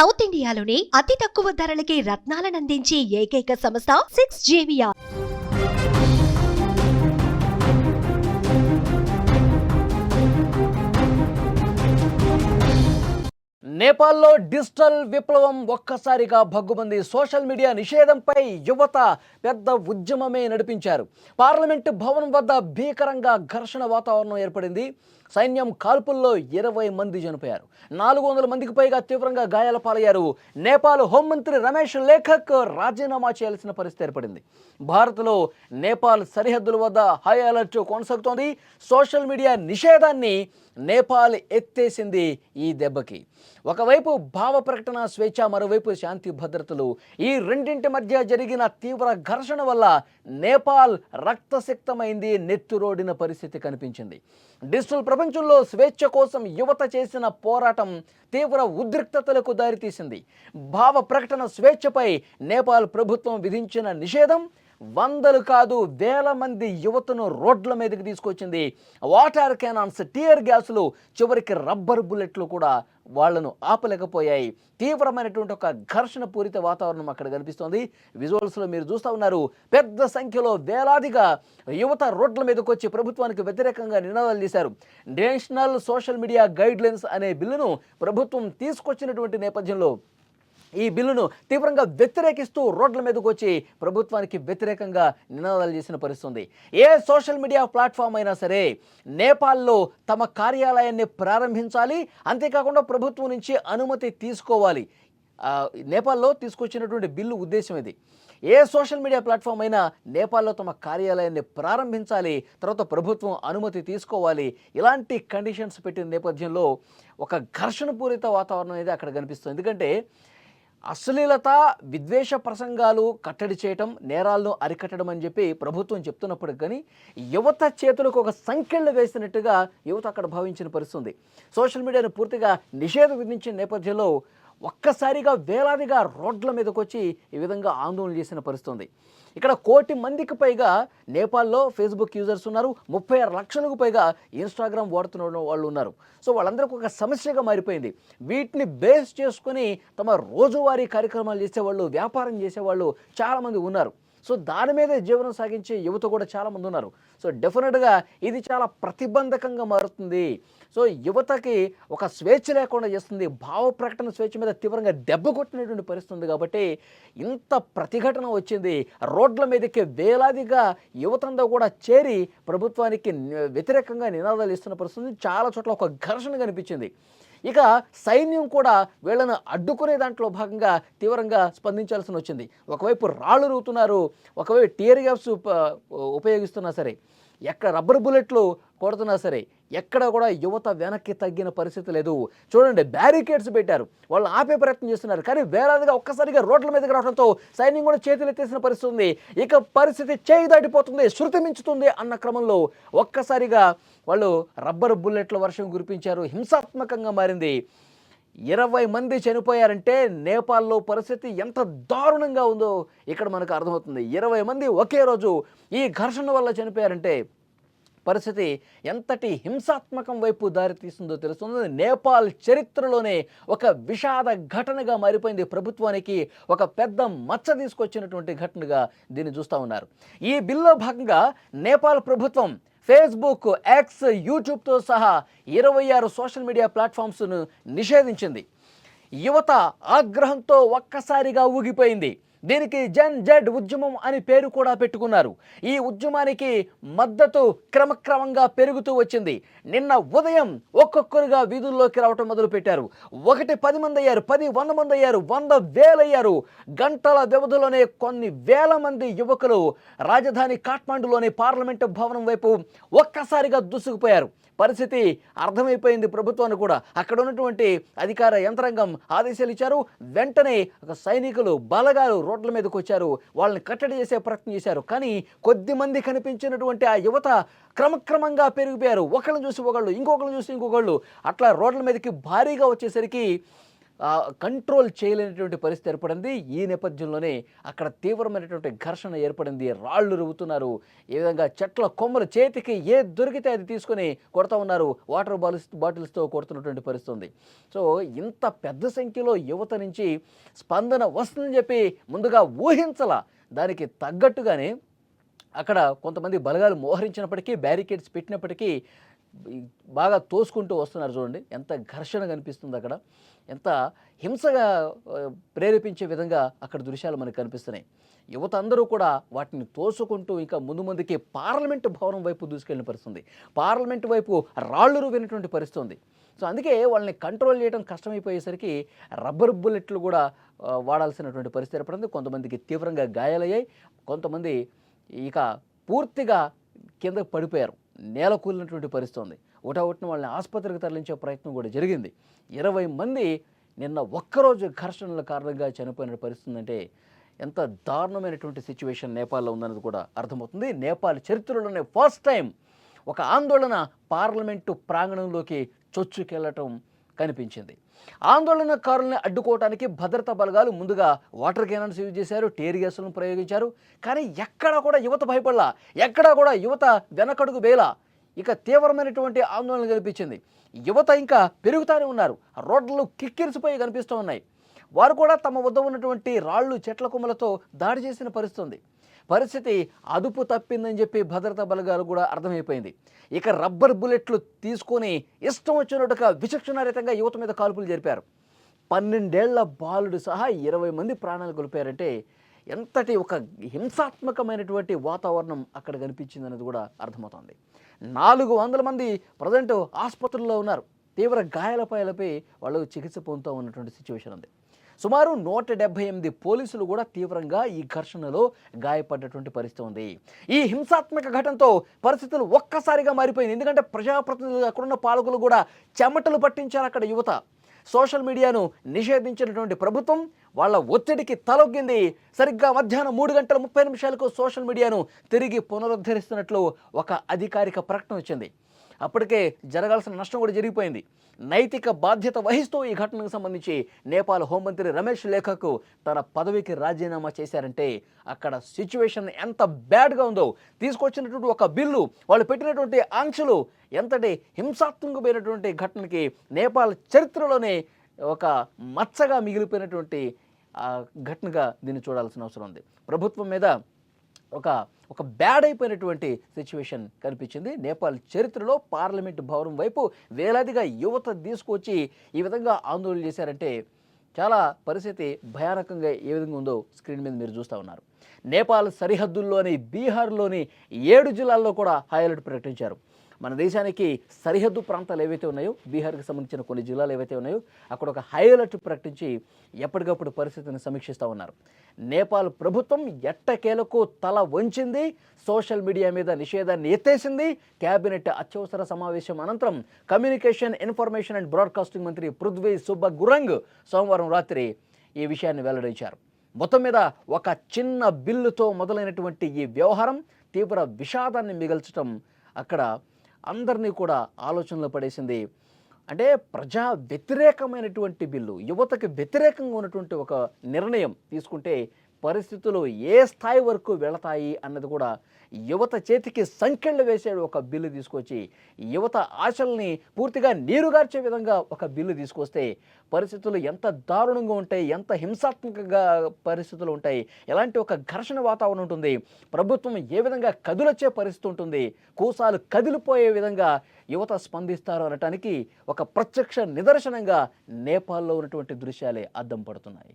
South ఇండియాలోని అతి తక్కువ ధరలకి రత్నాలనందించే ఏకైక సంస్థ 6JVR. నేపాల్లో డిజిటల్ విప్లవం ఒక్కసారిగా భగ్గుమంది. సోషల్ మీడియా నిషేధంపై యువత పెద్ద ఉద్యమమే నడిపించారు. పార్లమెంటు భవనం వద్ద భీకరంగా ఘర్షణ వాతావరణం ఏర్పడింది. సైన్యం కాల్పుల్లో 20 మంది చనిపోయారు. 400 మందికి పైగా తీవ్రంగా గాయాల పాలయ్యారు. నేపాల్ హోంమంత్రి రమేష్ లేఖక్ రాజీనామా చేయాల్సిన పరిస్థితి ఏర్పడింది. భారత్లో నేపాల్ సరిహద్దుల వద్ద హై అలర్ట్ కొనసాగుతోంది. సోషల్ మీడియా నిషేధాన్ని నేపాల్ ఎత్తేసింది. ఈ దెబ్బకి ఒకవైపు భావ ప్రకటన స్వేచ్ఛ, మరోవైపు శాంతి భద్రతలు, ఈ రెండింటి మధ్య జరిగిన తీవ్ర ఘర్షణ వల్ల నేపాల్ రక్తసిక్తమైంది. నెత్తురోడిన పరిస్థితి కనిపించింది. డిజిటల్ ప్రపంచంలో స్వేచ్ఛ కోసం యువత చేసిన పోరాటం తీవ్ర ఉద్రిక్తతలకు దారితీసింది. భావ ప్రకటన స్వేచ్ఛపై నేపాల్ ప్రభుత్వం విధించిన నిషేధం వందలు కాదు వేల మంది యువతను రోడ్ల మీదకి తీసుకొచ్చింది. వాటర్ క్యానాన్స్, టియర్ గ్యాసులు, చివరికి రబ్బర్ బుల్లెట్లు కూడా వాళ్లను ఆపలేకపోయాయి. తీవ్రమైనటువంటి ఒక ఘర్షణ పూరిత వాతావరణం అక్కడ కనిపిస్తోంది. విజువల్స్లో మీరు చూస్తూ ఉన్నారు. పెద్ద సంఖ్యలో వేలాదిగా యువత రోడ్ల మీదకి వచ్చి ప్రభుత్వానికి వ్యతిరేకంగా నినాదాలు చేశారు. నేషనల్ సోషల్ మీడియా గైడ్లైన్స్ అనే బిల్లును ప్రభుత్వం తీసుకొచ్చినటువంటి నేపథ్యంలో ఈ బిల్లును తీవ్రంగా వ్యతిరేకిస్తూ రోడ్ల మీదకు వచ్చి ప్రభుత్వానికి వ్యతిరేకంగా నినాదాలు చేసిన పరిస్థితి. ఏ సోషల్ మీడియా ప్లాట్ఫామ్ అయినా సరే నేపాల్లో తమ కార్యాలయాన్ని ప్రారంభించాలి, అంతేకాకుండా ప్రభుత్వం నుంచి అనుమతి తీసుకోవాలి. నేపాల్లో తీసుకొచ్చినటువంటి బిల్లు ఉద్దేశం ఇది. ఏ సోషల్ మీడియా ప్లాట్ఫామ్ అయినా నేపాల్లో తమ కార్యాలయాన్ని ప్రారంభించాలి, తర్వాత ప్రభుత్వం అనుమతి తీసుకోవాలి. ఇలాంటి కండిషన్స్ పెట్టిన నేపథ్యంలో ఒక ఘర్షణపూరిత వాతావరణం అనేది అక్కడ కనిపిస్తుంది. ఎందుకంటే అశ్లీలత, విద్వేష ప్రసంగాలు కట్టడి చేయటం, నేరాలను అరికట్టడం అని చెప్పి ప్రభుత్వం చెప్తున్నప్పటికి కానీ యువత చేతులకు ఒక సంకెళ్ళు వేసినట్టుగా యువత అక్కడ భావించిన పరిస్థితి. సోషల్ మీడియాను పూర్తిగా నిషేధం విధించిన నేపథ్యంలో ఒక్కసారిగా వేలాదిగా రోడ్ల మీదకి వచ్చి ఈ విధంగా ఆందోళన చేసిన పరిస్థితి. ఇక్కడ 1 కోటి మందికి పైగా నేపాల్లో ఫేస్బుక్ యూజర్స్ ఉన్నారు. 36 లక్షలకు పైగా ఇన్స్టాగ్రామ్ వాడుతున్న వాళ్ళు ఉన్నారు. సో వాళ్ళందరికీ ఒక సమస్యగా మారిపోయింది. వీటిని బేస్ చేసుకొని తమ రోజువారీ కార్యక్రమాలు చేసేవాళ్ళు, వ్యాపారం చేసేవాళ్ళు చాలామంది ఉన్నారు. సో దాని మీదే జీవనం సాగించే యువత కూడా చాలామంది ఉన్నారు. సో డెఫినెట్గా ఇది చాలా ప్రతిబంధకంగా మారుతుంది. సో యువతకి ఒక స్వేచ్ఛ లేకుండా చేస్తుంది. భావ ప్రకటన స్వేచ్ఛ మీద తీవ్రంగా దెబ్బ కొట్టినటువంటి పరిస్థితి ఉంది. కాబట్టి ఇంత ప్రతిఘటన వచ్చింది. రోడ్ల మీదకి వేలాదిగా యువతంతా కూడా చేరి ప్రభుత్వానికి వ్యతిరేకంగా నినాదాలు ఇస్తున్న పరిస్థితి. చాలా చోట్ల ఒక ఘర్షణ కనిపించింది. ఇక సైన్యం కూడా వీళ్ళను అడ్డుకునే దాంట్లో భాగంగా తీవ్రంగా స్పందించాల్సి వచ్చింది. ఒకవైపు రాళ్ళు రూతున్నారు, ఒకవైపు టియర్ గ్యాస్ ఉపయోగిస్తున్నా సరే, ఎక్కడ రబ్బర్ బుల్లెట్లు కొడుతున్నా సరే ఎక్కడ కూడా యువత వెనక్కి తగ్గిన పరిస్థితి లేదు. చూడండి, బ్యారికేడ్స్ పెట్టారు, వాళ్ళు ఆపే ప్రయత్నం చేస్తున్నారు. కానీ వేలాదిగా ఒక్కసారిగా రోడ్ల మీదకి రావడంతో సైన్యం కూడా చేతులు ఎత్తేసిన పరిస్థితి ఉంది. ఇక పరిస్థితి చేయి దాటిపోతుంది, శృతి మించుతుంది అన్న క్రమంలో ఒక్కసారిగా వాళ్ళు రబ్బర్ బుల్లెట్ల వర్షం కురిపించారు. హింసాత్మకంగా మారింది. 20 మంది చనిపోయారంటే నేపాల్లో పరిస్థితి ఎంత దారుణంగా ఉందో ఇక్కడ మనకు అర్థమవుతుంది. 20 మంది ఒకే రోజు ఈ ఘర్షణ వల్ల చనిపోయారంటే పరిస్థితి ఎంతటి హింసాత్మకం వైపు దారితీస్తుందో తెలుస్తుంది. నేపాల్ చరిత్రలోనే ఒక విషాద ఘటనగా మారిపోయింది. ప్రభుత్వానికి ఒక పెద్ద మచ్చ తీసుకొచ్చినటువంటి ఘటనగా దీన్ని చూస్తూ ఉన్నారు. ఈ బిల్లో భాగంగా నేపాల్ ప్రభుత్వం ఫేస్బుక్, ఎక్స్, యూట్యూబ్తో సహా 26 సోషల్ మీడియా ప్లాట్ఫామ్స్ను నిషేధించింది. యువత ఆగ్రహంతో ఒక్కసారిగా ఊగిపోయింది. దీనికి జన్ జెడ్ ఉద్యమం అని పేరు కూడా పెట్టుకున్నారు. ఈ ఉద్యమానికి మద్దతు క్రమక్రమంగా పెరుగుతూ వచ్చింది. నిన్న ఉదయం ఒక్కొక్కరుగా వీధుల్లోకి రావటం మొదలుపెట్టారు. 10 మంది అయ్యారు, 100 మంది అయ్యారు, 100,000 అయ్యారు. గంటల వ్యవధిలోనే కొన్ని వేల మంది యువకులు రాజధాని కాఠ్మండూలోని పార్లమెంటు భవనం వైపు ఒక్కసారిగా దూసుకుపోయారు. పరిస్థితి అర్థమైపోయింది ప్రభుత్వాన్ని కూడా. అక్కడ ఉన్నటువంటి అధికార యంత్రాంగం ఆదేశాలు ఇచ్చారు. వెంటనే సైనికులు, బలగాలు రోడ్ల మీదకి వచ్చారు. వాళ్ళని కట్టడి చేసే ప్రయత్నం చేశారు. కానీ కొద్దిమంది కనిపించినటువంటి ఆ యువత క్రమక్రమంగా పెరిగిపోయారు. ఒకళ్ళని చూసి ఒకళ్ళు, ఇంకొకళ్ళని చూసి ఇంకొకళ్ళు, అట్లా రోడ్ల మీదకి భారీగా వచ్చేసరికి కంట్రోల్ చేయలేనటువంటి పరిస్థితి ఏర్పడింది. ఈ నేపథ్యంలోనే అక్కడ తీవ్రమైనటువంటి ఘర్షణ ఏర్పడింది. రాళ్ళు రువ్వుతున్నారు. ఏ విధంగా చెట్ల కొమ్మలు చేతికి ఏది దొరికితే అది తీసుకొని కొడతా ఉన్నారు. వాటర్ బాటిల్స్తో కొడుతున్నటువంటి పరిస్థితి ఉంది. సో ఇంత పెద్ద సంఖ్యలో యువత నుంచి స్పందన వస్తుందని చెప్పి ముందుగా ఊహించలా. దానికి తగ్గట్టుగానే అక్కడ కొంతమంది బలగాలు మోహరించినప్పటికీ, బ్యారికేడ్స్ పెట్టినప్పటికీ బాగా తోసుకుంటూ వస్తున్నారు. చూడండి ఎంత ఘర్షణ కనిపిస్తుంది అక్కడ, ఎంత హింసగా ప్రేరేపించే విధంగా అక్కడ దృశ్యాలు మనకు కనిపిస్తున్నాయి. యువత అందరూ కూడా వాటిని తోసుకుంటూ ఇంకా ముందుకి పార్లమెంటు భవనం వైపు దూసుకెళ్ళిన పరిస్థితుంది. పార్లమెంటు వైపు రాళ్ళు రువ్వినటువంటి పరిస్థితి ఉంది. సో అందుకే వాళ్ళని కంట్రోల్ చేయడం కష్టమైపోయేసరికి రబ్బర్ బుల్లెట్లు కూడా వాడాల్సినటువంటి పరిస్థితి ఏర్పడింది. కొంతమందికి తీవ్రంగా గాయాలయ్యాయి. కొంతమంది ఇక పూర్తిగా కిందకు పడిపోయారు. నేల కూలినటువంటి పరిస్థితి ఉంది. ఒకటొకటిన వాళ్ళని ఆసుపత్రికి తరలించే ప్రయత్నం కూడా జరిగింది. 20 మంది నిన్న ఒక్కరోజు ఘర్షణల కారణంగా చనిపోయిన పరిస్థితి అంటే ఎంత దారుణమైనటువంటి సిచ్యువేషన్ నేపాల్లో ఉందన్నది కూడా అర్థమవుతుంది. నేపాల్ చరిత్రలోనే ఫస్ట్ టైం ఒక ఆందోళన పార్లమెంటు ప్రాంగణంలోకి చొచ్చుకెళ్లటం కనిపించింది. ఆందోళనకారులను అడ్డుకోవడానికి భద్రతా బలగాలు ముందుగా వాటర్ క్యానన్స్ యూజ్ చేశారు, టీర్ గ్యాసులను ప్రయోగించారు. కానీ ఎక్కడా కూడా యువత భయపడలా, ఎక్కడా కూడా యువత వెనకడుగు వేలా. ఇక తీవ్రమైనటువంటి ఆందోళన కనిపించింది. యువత ఇంకా పెరుగుతూనే ఉన్నారు. రోడ్లు కిక్కిరిసిపోయి కనిపిస్తూ ఉన్నాయి. వారు కూడా తమ వద్ద ఉన్నటువంటి రాళ్ళు, చెట్ల కొమ్మలతో దాడి చేసిన పరిస్థితి. పరిస్థితి అదుపు తప్పిందని చెప్పి భద్రతా బలగాలు కూడా అర్థమైపోయింది. ఇక రబ్బర్ బుల్లెట్లు తీసుకొని ఇష్టం వచ్చినట్టుగా విచక్షణారహితంగా యువత మీద కాల్పులు జరిపారు. 12 ఏళ్ల బాలుడు సహా 20 మంది ప్రాణాలు కోల్పోయారంటే ఎంతటి ఒక హింసాత్మకమైనటువంటి వాతావరణం అక్కడ కనిపించింది అనేది కూడా అర్థమవుతుంది. 400 మంది ప్రజెంట్ ఆసుపత్రుల్లో ఉన్నారు. తీవ్ర గాయాలపై వాళ్ళు చికిత్స పొందుతూ ఉన్నటువంటి సిచ్యువేషన్ ఉంది. సుమారు 178 పోలీసులు కూడా తీవ్రంగా ఈ ఘర్షణలో గాయపడ్డటువంటి పరిస్థితి ఉంది. ఈ హింసాత్మక ఘటనతో పరిస్థితులు ఒక్కసారిగా మారిపోయింది. ఎందుకంటే ప్రజాప్రతినిధులు, అక్కడున్న పాలకులు కూడా చెమటలు పట్టించారు. అక్కడ యువత సోషల్ మీడియాను నిషేధించినటువంటి ప్రభుత్వం వాళ్ళ ఒత్తిడికి తలొగ్గింది. సరిగ్గా మధ్యాహ్నం 3:30 సోషల్ మీడియాను తిరిగి పునరుద్ధరిస్తున్నట్లు ఒక అధికారిక ప్రకటన వచ్చింది. అప్పటికే జరగాల్సిన నష్టం కూడా జరిగిపోయింది. నైతిక బాధ్యత వహిస్తూ ఈ ఘటనకు సంబంధించి నేపాల్ హోంమంత్రి రమేష్ లేఖకు తన పదవికి రాజీనామా చేశారంటే అక్కడ సిచ్యువేషన్ ఎంత బ్యాడ్గా ఉందో, తీసుకొచ్చినటువంటి ఒక బిల్లు, వాళ్ళు పెట్టినటువంటి ఆంక్షలు ఎంతటి హింసాత్మకమైనటువంటి ఘటనకి నేపాల్ చరిత్రలోనే ఒక మచ్చగా మిగిలిపోయినటువంటి ఘటనగా దీన్ని చూడాల్సిన అవసరం ఉంది. ప్రభుత్వం మీద ఒక బ్యాడ్ అయిపోయినటువంటి సిచ్యువేషన్ కనిపించింది. నేపాల్ చరిత్రలో పార్లమెంటు భవనం వైపు వేలాదిగా యువత తీసుకొచ్చి ఈ విధంగా ఆందోళన చేశారంటే చాలా పరిస్థితి భయానకంగా ఏ విధంగా ఉందో స్క్రీన్ మీద మీరు చూస్తూ ఉన్నారు. నేపాల్ సరిహద్దుల్లోని బీహార్లోని 7 జిల్లాల్లో కూడా హై అలర్ట్ ప్రకటించారు. మన దేశానికి సరిహద్దు ప్రాంతాలు ఏవైతే ఉన్నాయో, బీహార్కి సంబంధించిన కొన్ని జిల్లాలు ఏవైతే ఉన్నాయో అక్కడ ఒక హై అలర్ట్ ప్రకటించి ఎప్పటికప్పుడు పరిస్థితిని సమీక్షిస్తూ ఉన్నారు. నేపాల్ ప్రభుత్వం ఎట్టకేలకు తల వంచింది. సోషల్ మీడియా మీద నిషేధాన్ని ఎత్తేసింది. కేబినెట్ అత్యవసర సమావేశం అనంతరం కమ్యూనికేషన్, ఇన్ఫర్మేషన్ అండ్ బ్రాడ్కాస్టింగ్ మంత్రి పృథ్వీ సుబ్బగురంగ్ సోమవారం రాత్రి ఈ విషయాన్ని వెల్లడించారు. మొత్తం మీద ఒక చిన్న బిల్లుతో మొదలైనటువంటి ఈ వ్యవహారం తీవ్ర విషాదాన్ని మిగల్చడం అక్కడ అందరినీ కూడా ఆలోచనలో పడేసింది. అంటే ప్రజా వ్యతిరేకమైనటువంటి బిల్లు, యువతకి వ్యతిరేకంగా ఉన్నటువంటి ఒక నిర్ణయం తీసుకుంటే పరిస్థితులు ఏ స్థాయి వరకు వెళతాయి అన్నది కూడా యువత చేతికి సంకెళ్ళు వేసే ఒక బిల్లు తీసుకొచ్చి యువత ఆశల్ని పూర్తిగా నీరుగార్చే విధంగా ఒక బిల్లు తీసుకొస్తే పరిస్థితులు ఎంత దారుణంగా ఉంటాయి, ఎంత హింసాత్మకంగా పరిస్థితులు ఉంటాయి, ఎలాంటి ఒక ఘర్షణ వాతావరణం ఉంటుంది, ప్రభుత్వం ఏ విధంగా కదులొచ్చే పరిస్థితి ఉంటుంది, కూసాలు కదిలిపోయే విధంగా యువత స్పందిస్తారు అనటానికి ఒక ప్రత్యక్ష నిదర్శనంగా నేపాల్లో ఉన్నటువంటి దృశ్యాలే అద్దం పడుతున్నాయి.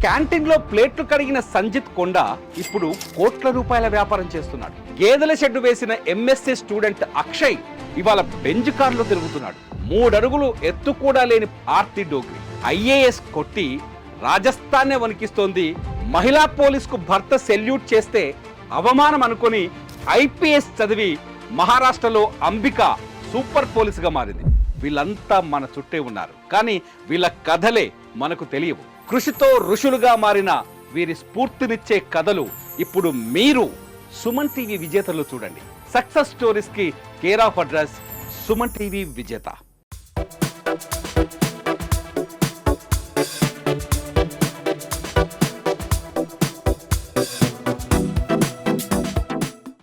క్యాంటీన్లో ప్లేట్లు కడిగిన సంజిత్ కొండ ఇప్పుడు కోట్ల రూపాయల వ్యాపారం చేస్తున్నాడు. గేదెల షెడ్డు వేసిన ఎంఎస్సీ స్టూడెంట్ అక్షయ్ ఇవాళ బెంజ్ కార్లో తిరుగుతున్నాడు. 3 అడుగులు ఎత్తు కూడా లేని ఆర్తి డోగ్రి ఐఏఎస్ కొట్టి రాజస్థాన్నే వణికిస్తోంది. మహిళా పోలీసుకు భర్త సెల్యూట్ చేస్తే అవమానం అనుకొని ఐపీఎస్ చదివి మహారాష్ట్రలో అంబిక సూపర్ పోలీసుగా మారింది. వీళ్ళంతా మన చుట్టే ఉన్నారు, కానీ వీళ్ళ కథలే మనకు తెలియవు. కృషితో ఋషులుగా మారిన వీరి స్ఫూర్తినిచ్చే కథలు ఇప్పుడు మీరు సుమన్ టీవీ విజేతలు చూడండి. సక్సెస్ స్టోరీస్ కి care of address Suman TV విజేత.